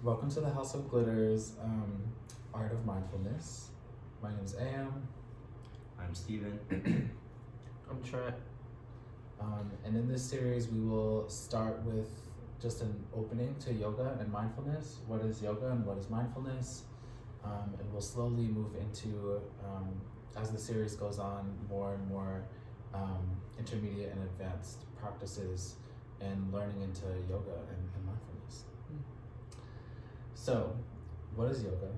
Welcome to the House of Glitter's Art of Mindfulness. My name is Am, I'm Steven. I'm Trent. And in this series we will start with just an opening to yoga and mindfulness. What is yoga and what is mindfulness? And we'll slowly move into, as the series goes on, more and more intermediate and advanced practices and learning into yoga and mindfulness. So, what is yoga?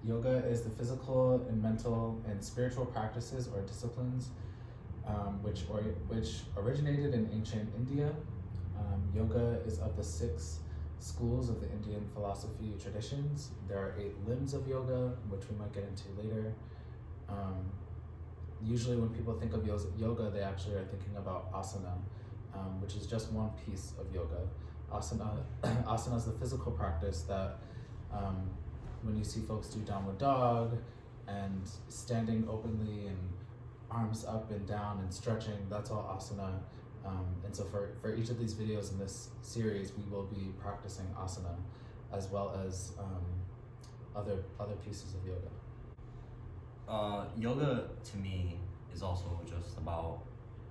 Yoga is the physical and mental and spiritual practices or disciplines which originated in ancient India. Yoga is of the 6 schools of the Indian philosophy traditions. There are 8 limbs of yoga, which we might get into later. Usually when people think of yoga, they actually are thinking about asana, which is just one piece of yoga. Asana is the physical practice that when you see folks do downward dog and standing openly and arms up and down and stretching, that's all asana. And so for each of these videos in this series, we will be practicing asana as well as other pieces of yoga. Yoga to me is also just about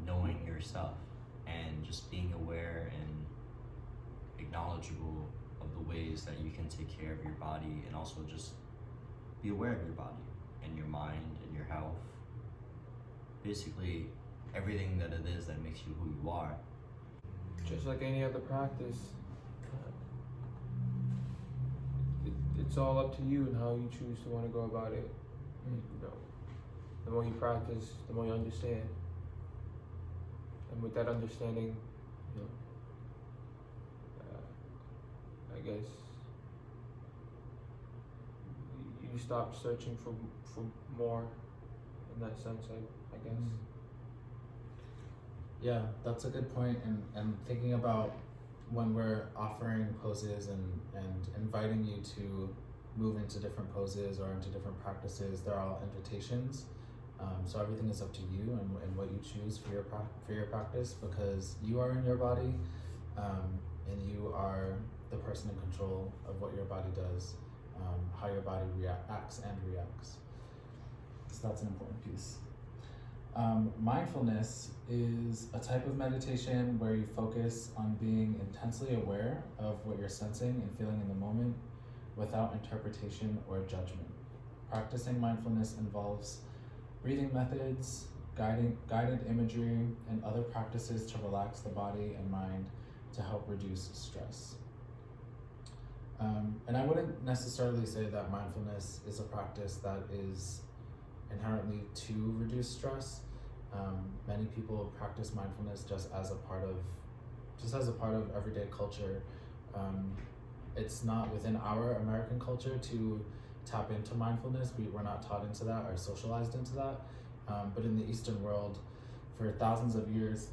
knowing yourself and just being aware and knowledgeable of the ways that you can take care of your body, and also just be aware of your body and your mind and your health. Basically, everything that it is that makes you who you are. Just like any other practice, it's all up to you and how you choose to want to go about it. You know, the more you practice, the more you understand, and with that understanding, you know, I guess you stop searching for more. In that sense, I guess. Yeah, that's a good point. And thinking about when we're offering poses and inviting you to move into different poses or into different practices, they're all invitations. So everything is up to you and what you choose for your practice, because you are in your body, and you are the person in control of what your body does, how your body acts and reacts. So that's an important piece. Mindfulness is a type of meditation where you focus on being intensely aware of what you're sensing and feeling in the moment without interpretation or judgment. Practicing mindfulness involves breathing methods, guided imagery, and other practices to relax the body and mind to help reduce stress. And I wouldn't necessarily say that mindfulness is a practice that is inherently to reduce stress. Many people practice mindfulness just as a part of everyday culture. It's not within our American culture to tap into mindfulness. We're not taught into that or socialized into that. But in the Eastern world, for thousands of years,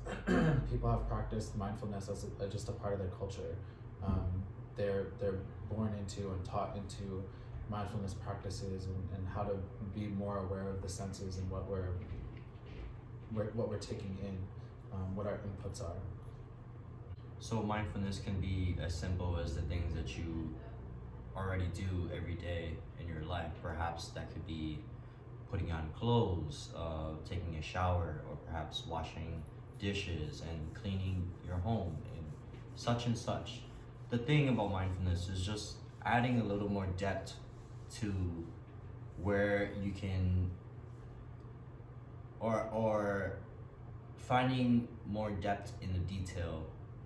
people have practiced mindfulness as just a part of their culture. They're born into and taught into mindfulness practices and how to be more aware of the senses and what we're taking in, what our inputs are. So mindfulness can be as simple as the things that you already do every day in your life. Perhaps that could be putting on clothes, taking a shower, or perhaps washing dishes and cleaning your home and such and such. The thing about mindfulness is just adding a little more depth to where you can, or finding more depth in the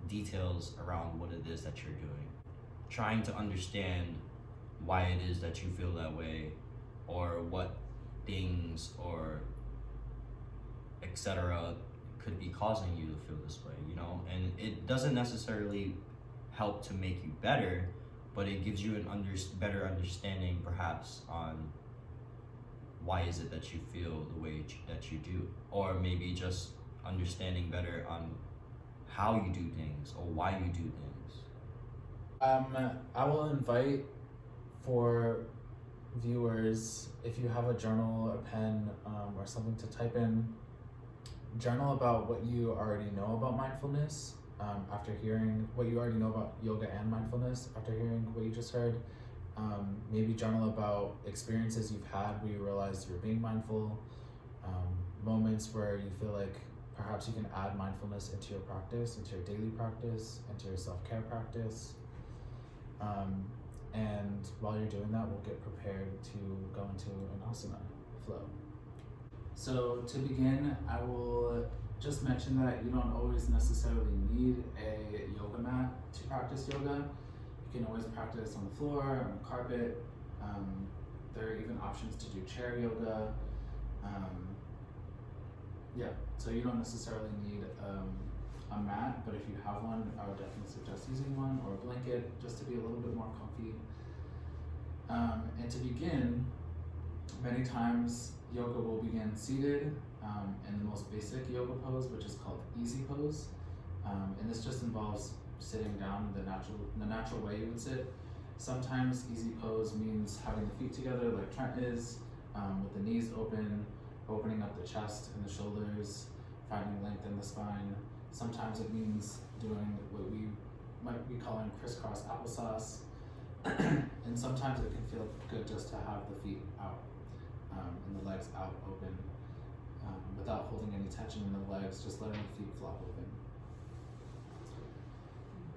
details around what it is that you're doing. Trying to understand why it is that you feel that way, or what things or etc. could be causing you to feel this way, you know? And it doesn't necessarily help to make you better, but it gives you a better understanding perhaps on why is it that you feel the way that you do, or maybe just understanding better on how you do things or why you do things. I will invite for viewers, if you have a journal, a pen, or something to type in, journal about what you already know about mindfulness, after hearing what you already know about yoga and mindfulness, after hearing what you just heard. Maybe journal about experiences you've had where you realized you're being mindful, moments where you feel like perhaps you can add mindfulness into your practice, into your daily practice, into your self-care practice. And while you're doing that, we'll get prepared to go into an asana flow. So to begin, I will just mention that you don't always necessarily need a yoga mat to practice yoga. You can always practice on the floor, on the carpet. There are even options to do chair yoga. So you don't necessarily need a mat, but if you have one, I would definitely suggest using one, or a blanket, just to be a little bit more comfy. And to begin, many times yoga will begin seated in the most basic yoga pose, which is called easy pose. And this just involves sitting down the natural way you would sit. Sometimes easy pose means having the feet together like Trent is, with the knees open, opening up the chest and the shoulders, finding length in the spine. Sometimes it means doing what we might be calling crisscross applesauce. And sometimes it can feel good just to have the feet out and the legs out open, without holding any tension in the legs, just letting the feet flop open.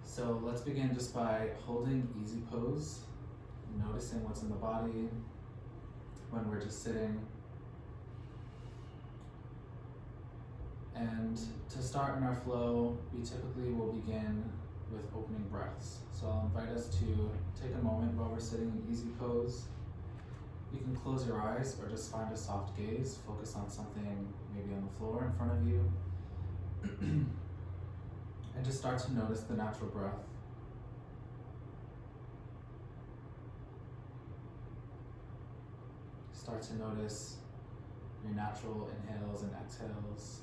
So let's begin just by holding easy pose, noticing what's in the body when we're just sitting. And to start in our flow, we typically will begin with opening breaths. So I'll invite us to take a moment while we're sitting in easy pose. You can close your eyes or just find a soft gaze, focus on something maybe on the floor in front of you. And just start to notice the natural breath. Start to notice your natural inhales and exhales.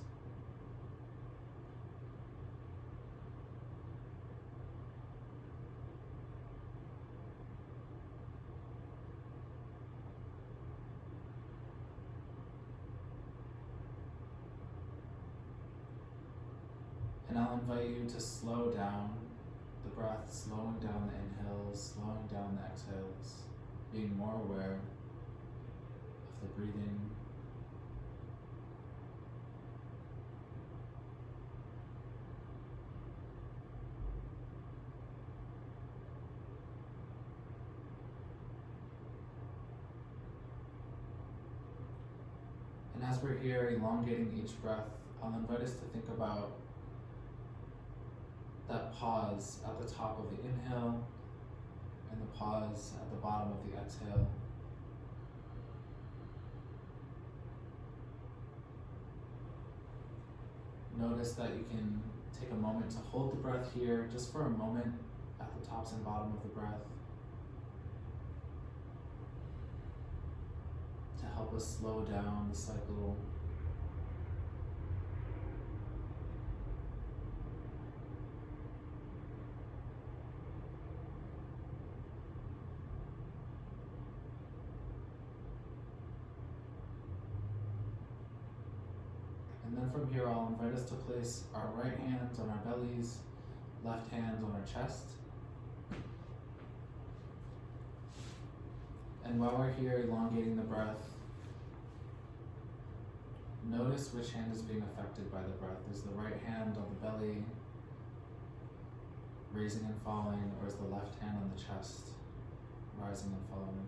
And I'll invite you to slow down the breath, slowing down the inhales, slowing down the exhales, being more aware of the breathing. And as we're here, elongating each breath, I'll invite us to think about that pause at the top of the inhale and the pause at the bottom of the exhale. Notice that you can take a moment to hold the breath here just for a moment at the tops and bottom of the breath to help us slow down the cycle. And then from here, I'll invite us to place our right hands on our bellies, left hands on our chest. And while we're here elongating the breath, notice which hand is being affected by the breath. Is the right hand on the belly, raising and falling, or is the left hand on the chest, rising and falling?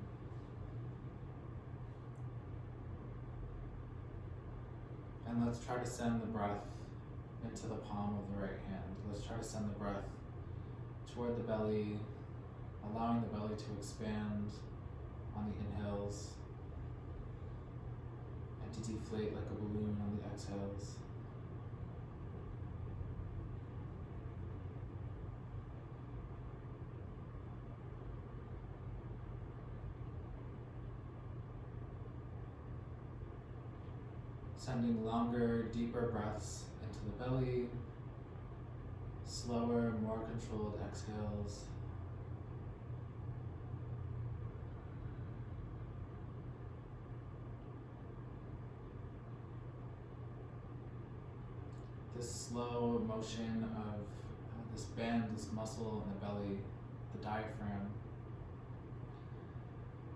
And let's try to send the breath into the palm of the right hand. Let's try to send the breath toward the belly, allowing the belly to expand on the inhales and to deflate like a balloon on the exhales. Sending longer, deeper breaths into the belly, slower, more controlled exhales. This slow motion of expand this muscle in the belly, the diaphragm.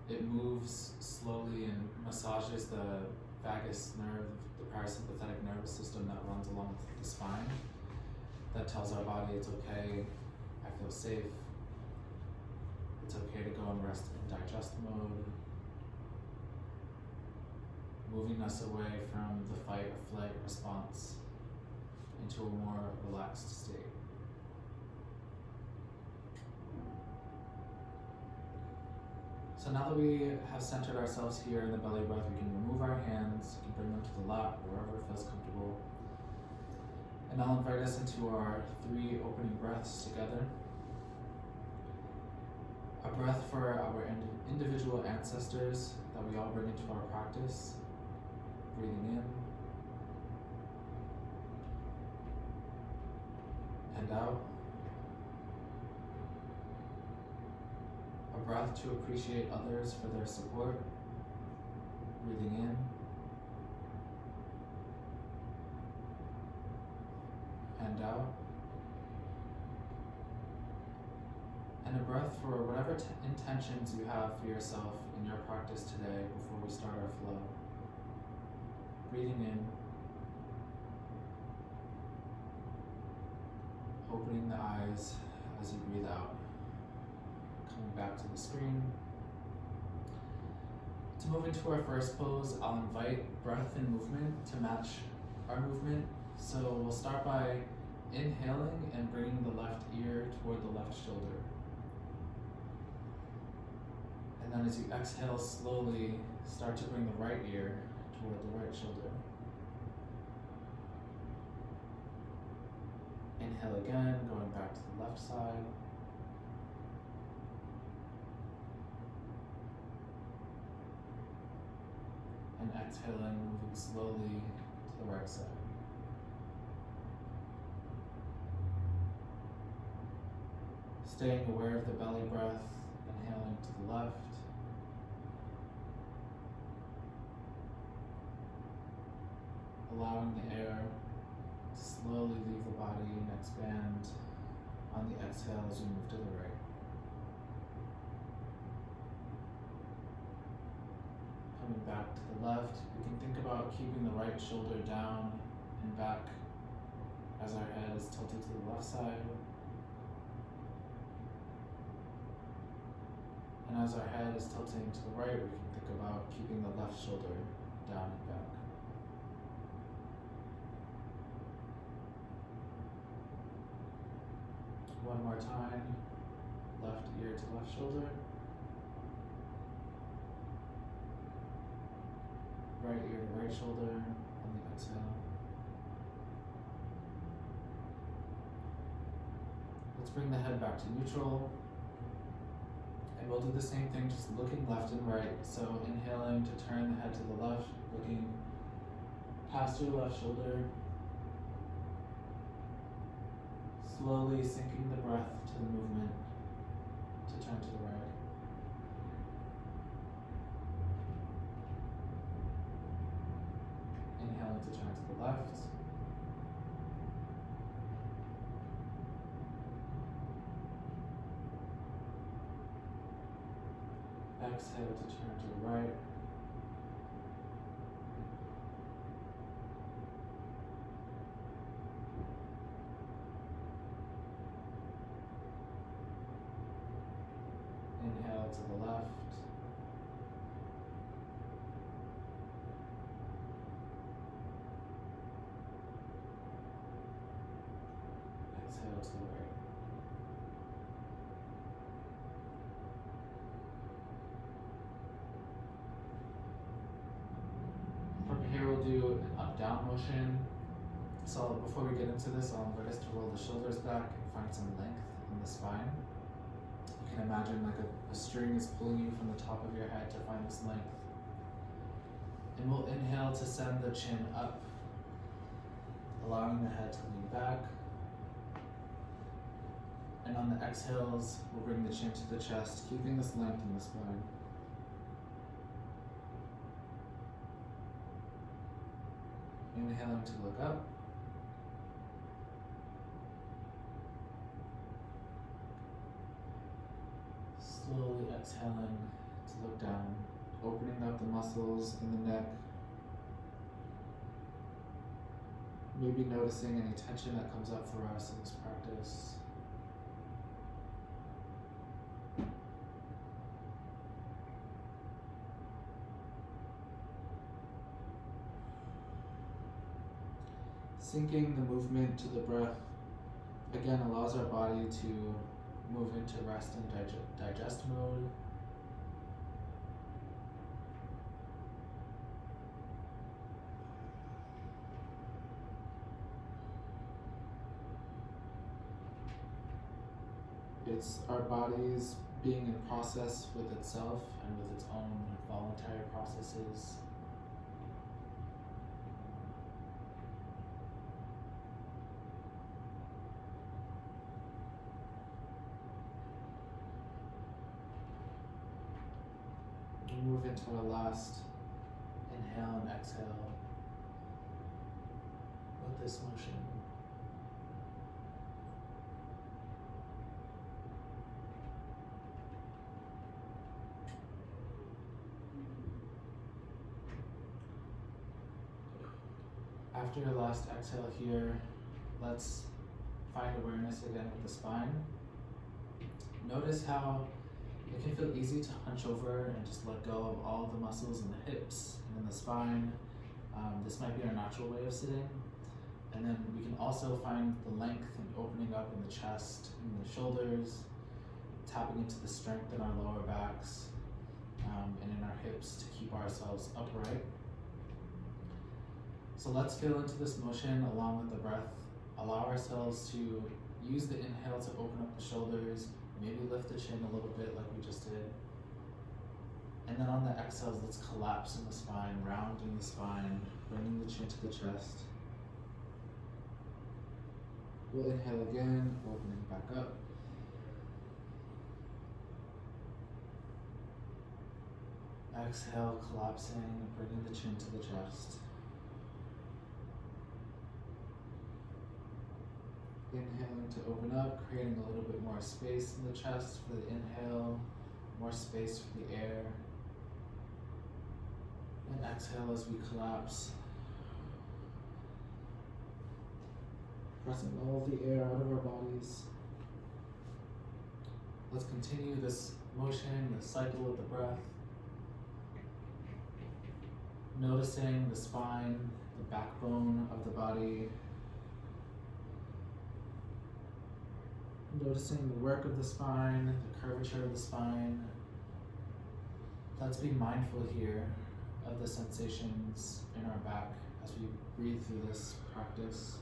It moves slowly and massages the vagus nerve, the parasympathetic nervous system that runs along the spine. That tells our body it's okay, I feel safe, it's okay to go and rest in digest mode, moving us away from the fight or flight response into a more relaxed state. So now that we have centered ourselves here in the belly breath, we can remove our hands, we can bring them to the lap, wherever it feels comfortable. And I'll invite us into our 3 opening breaths together. A breath for our individual ancestors that we all bring into our practice. Breathing in and out. A breath to appreciate others for their support. Breathing in and out. And a breath for whatever intentions you have for yourself in your practice today before we start our flow. Breathing in, opening the eyes as you breathe out. Coming back to the screen. To move into our first pose, I'll invite breath and movement to match our movement. So we'll start by inhaling and bringing the left ear toward the left shoulder. And then as you exhale slowly, start to bring the right ear toward the right shoulder. Inhale again, going back to the left side. And exhaling, moving slowly to the right side. Staying aware of the belly breath, inhaling to the left. Allowing the air to slowly leave the body and expand on the exhale as we move to the right. Coming back to the left, we can think about keeping the right shoulder down and back as our head is tilted to the left side. And as our head is tilting to the right, we can think about keeping the left shoulder down and back. One more time, left ear to left shoulder. Right ear to right shoulder on the exhale. Let's bring the head back to neutral. And we'll do the same thing, just looking left and right. So inhaling to turn the head to the left, looking past your left shoulder. Slowly sinking the breath to the movement to turn to the right. Inhaling to turn to the left. Exhale to turn to the right. Inhale to the left. Exhale to the right. From here we'll do an up-down motion. So before we get into this, I'll invite us to roll the shoulders back and find some length in the spine. You can imagine like a string is pulling you from the top of your head to find this length. And we'll inhale to send the chin up, allowing the head to lean back. And on the exhales, we'll bring the chin to the chest, keeping this length in the spine. Inhaling to look up. Slowly exhaling to look down, opening up the muscles in the neck. Maybe noticing any tension that comes up for us in this practice. Syncing the movement to the breath again allows our body to move into rest and digest mode. It's our body's being in process with itself and with its own voluntary processes. We move into our last inhale and exhale with this motion. After your last exhale here, let's find awareness again with the spine. Notice how it can feel easy to hunch over and just let go of all the muscles in the hips and in the spine. This might be our natural way of sitting. And then we can also find the length and opening up in the chest and the shoulders, tapping into the strength in our lower backs and in our hips to keep ourselves upright. So let's feel into this motion along with the breath. Allow ourselves to use the inhale to open up the shoulders, maybe lift the chin a little bit like we just did. And then on the exhales, let's collapse in the spine, rounding the spine, bringing the chin to the chest. We'll inhale again, opening back up. Exhale, collapsing, bringing the chin to the chest. Inhaling to open up, creating a little bit more space in the chest for the inhale, more space for the air. And exhale as we collapse. Pressing all of the air out of our bodies. Let's continue this motion, this cycle with the breath. Noticing the spine, the backbone of the body. Noticing the work of the spine, the curvature of the spine. Let's be mindful here of the sensations in our back as we breathe through this practice.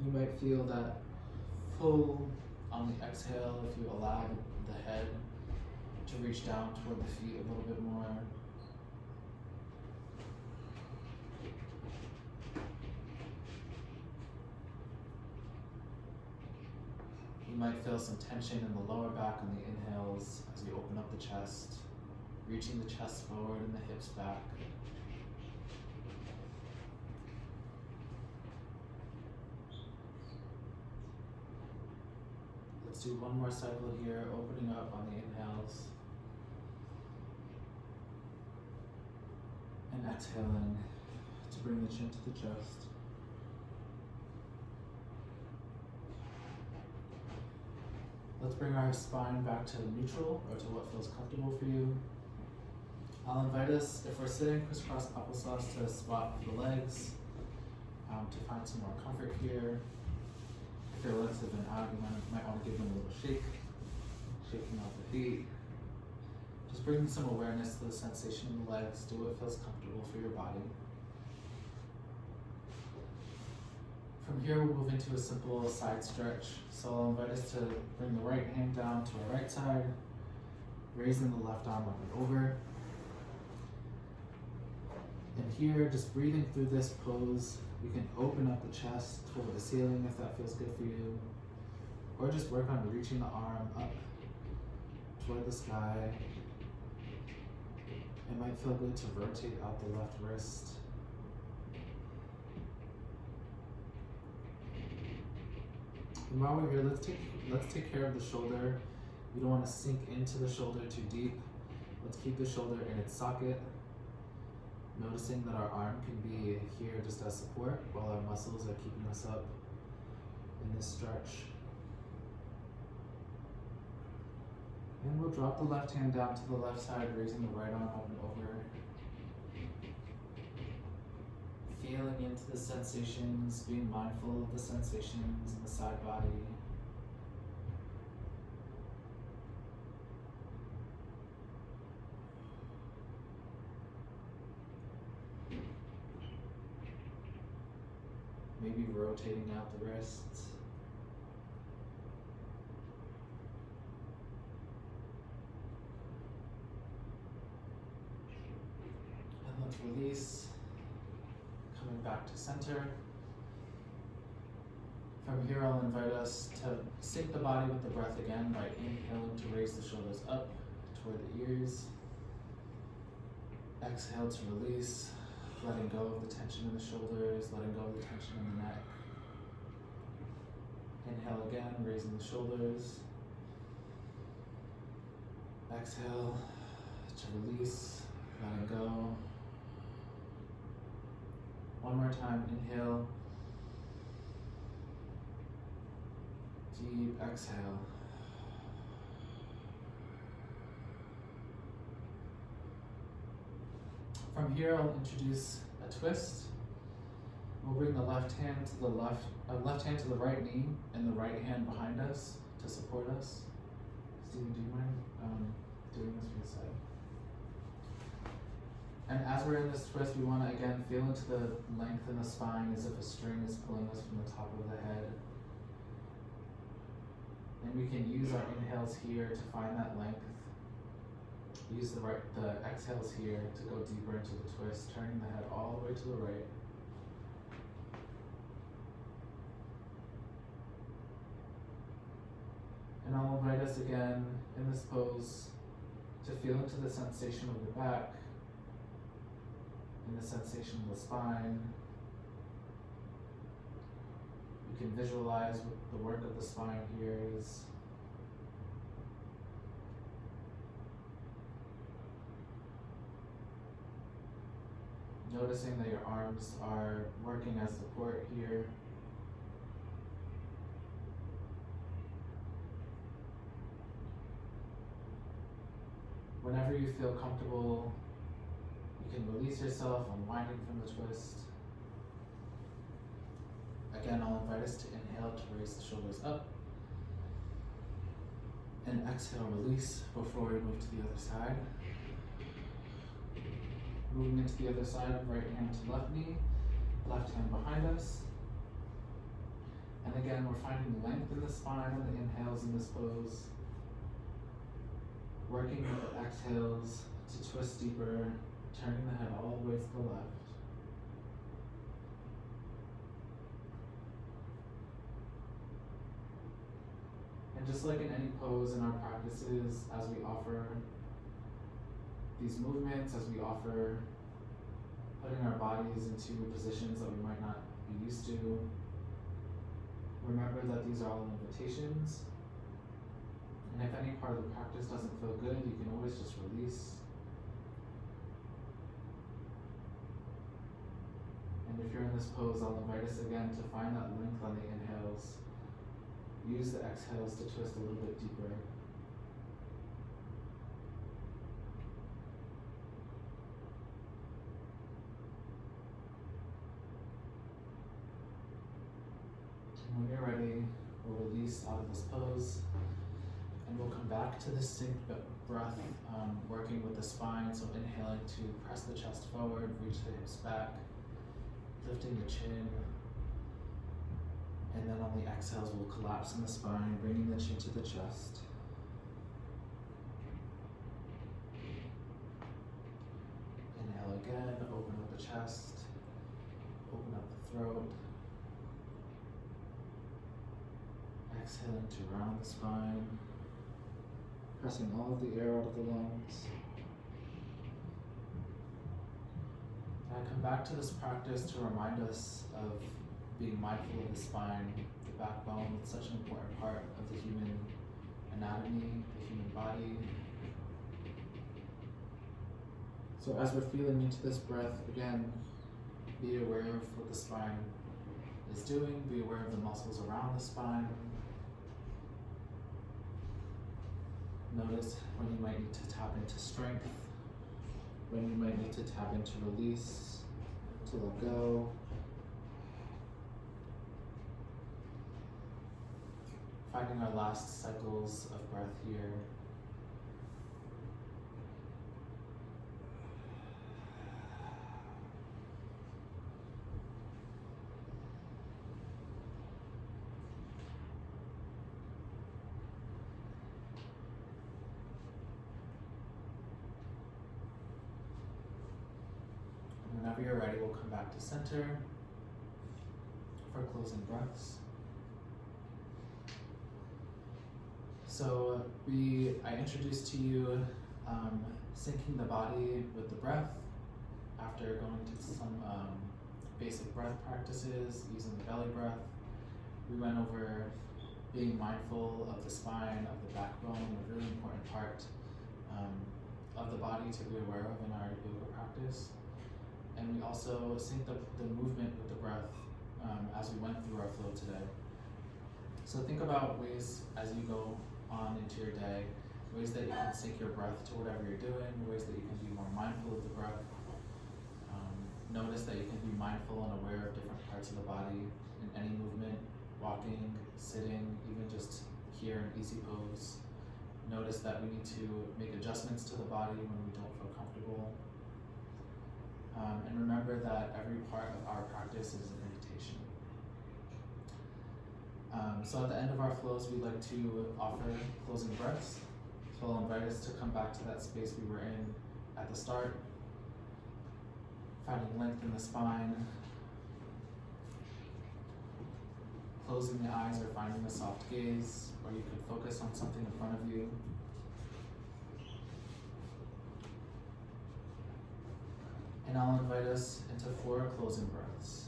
You might feel that pull on the exhale if you allow the head to reach down toward the feet a little bit more. You might feel some tension in the lower back on the inhales as you open up the chest, reaching the chest forward and the hips back. Let's do one more cycle here, opening up on the inhales. And exhaling to bring the chin to the chest. Let's bring our spine back to neutral, or to what feels comfortable for you. I'll invite us, if we're sitting crisscross applesauce, to swap the legs to find some more comfort here. If your legs have been out, you might want to give them a little shake, shaking off the feet. Just bringing some awareness to the sensation in the legs. Do what feels comfortable for your body. From here, we'll move into a simple side stretch. So I'll invite us to bring the right hand down to our right side, raising the left arm up and over. And here, just breathing through this pose, you can open up the chest toward the ceiling if that feels good for you. Or just work on reaching the arm up toward the sky. It might feel good to rotate out the left wrist. And while we're here, let's take care of the shoulder. We don't want to sink into the shoulder too deep. Let's keep the shoulder in its socket. Noticing that our arm can be here just as support while our muscles are keeping us up in this stretch. And we'll drop the left hand down to the left side, raising the right arm up and over. Feeling into the sensations, being mindful of the sensations in the side body. Maybe rotating out the wrists. And let's release. Coming back to center. From here, I'll invite us to sync the body with the breath again by inhaling to raise the shoulders up toward the ears. Exhale to release, letting go of the tension in the shoulders, letting go of the tension in the neck. Inhale again, raising the shoulders. Exhale to release, letting go. One more time, inhale. Deep exhale. From here, I'll introduce a twist. We'll bring the left hand to the left hand to the right knee, and the right hand behind us to support us. Stephen, do you mind doing this for the side? And as we're in this twist, we want to again feel into the length in the spine as if a string is pulling us from the top of the head. And we can use our inhales here to find that length. Use the exhales here to go deeper into the twist, turning the head all the way to the right. And I'll invite us again in this pose to feel into the sensation of the back, and the sensation of the spine. You can visualize what the work of the spine here is. Noticing that your arms are working as support here. Whenever you feel comfortable, you can release yourself, unwinding from the twist. Again, I'll invite us to inhale to raise the shoulders up. And exhale, release before we move to the other side. Moving into the other side, right hand to left knee, left hand behind us. And again, we're finding length in the spine on the inhales in this pose. Working with the exhales to twist deeper, turning the head all the way to the left. And just like in any pose in our practices, as we offer these movements, as we offer putting our bodies into positions that we might not be used to, remember that these are all invitations. And if any part of the practice doesn't feel good, you can always just release. And if you're in this pose, I'll invite us again to find that length on the inhales. Use the exhales to twist a little bit deeper. And when you're ready, we'll release out of this pose. And we'll come back to the synced breath, working with the spine. So inhaling to press the chest forward, reach the hips back, lifting the chin. And then on the exhales, we'll collapse in the spine, bringing the chin to the chest. Inhale again, open up the chest, open up the throat. Exhaling to round the spine, pressing all of the air out of the lungs. And I come back to this practice to remind us of being mindful of the spine, the backbone. It's such an important part of the human anatomy, the human body. So as we're feeling into this breath, again, be aware of what the spine is doing, be aware of the muscles around the spine. Notice when you might need to tap into strength, when you might need to tap into release, to let go. Finding our last cycles of breath here. Whenever you're ready, we'll come back to center for closing breaths. So I introduced to you syncing the body with the breath after going to some basic breath practices using the belly breath. We went over being mindful of the spine, of the backbone, a really important part of the body to be aware of in our yoga practice. And we also synced the movement with the breath as we went through our flow today. So think about ways as you go on into your day, ways that you can sync your breath to whatever you're doing, ways that you can be more mindful of the breath. Notice that you can be mindful and aware of different parts of the body in any movement, walking, sitting, even just here in easy pose. Notice that we need to make adjustments to the body when we don't feel comfortable. And remember that every part of our practice is an invitation. So at the end of our flows, we like to offer closing breaths. So I'll invite us to come back to that space we were in at the start, finding length in the spine, closing the eyes or finding a soft gaze, or you can focus on something in front of you. And I'll invite us into 4 closing breaths.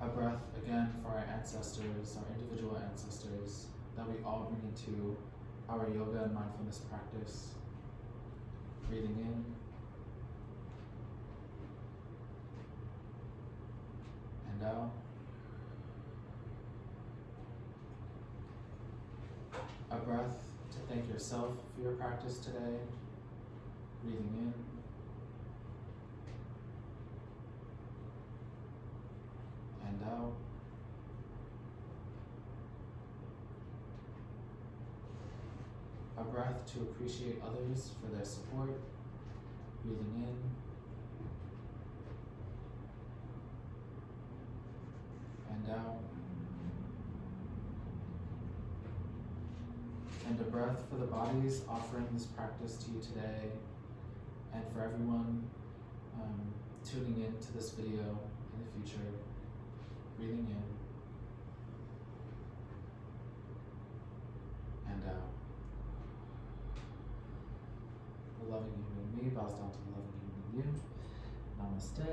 A breath, again, for our ancestors, our individual ancestors, that we all bring into our yoga and mindfulness practice. Breathing in. And out. A breath to thank yourself for your practice today. Breathing in. And out. A breath to appreciate others for their support. Breathing in. And out. And a breath for the bodies offering this practice to you today, and for everyone tuning in to this video in the future. Breathing in and out. The loving human in me bows down to the loving human in you. Namaste.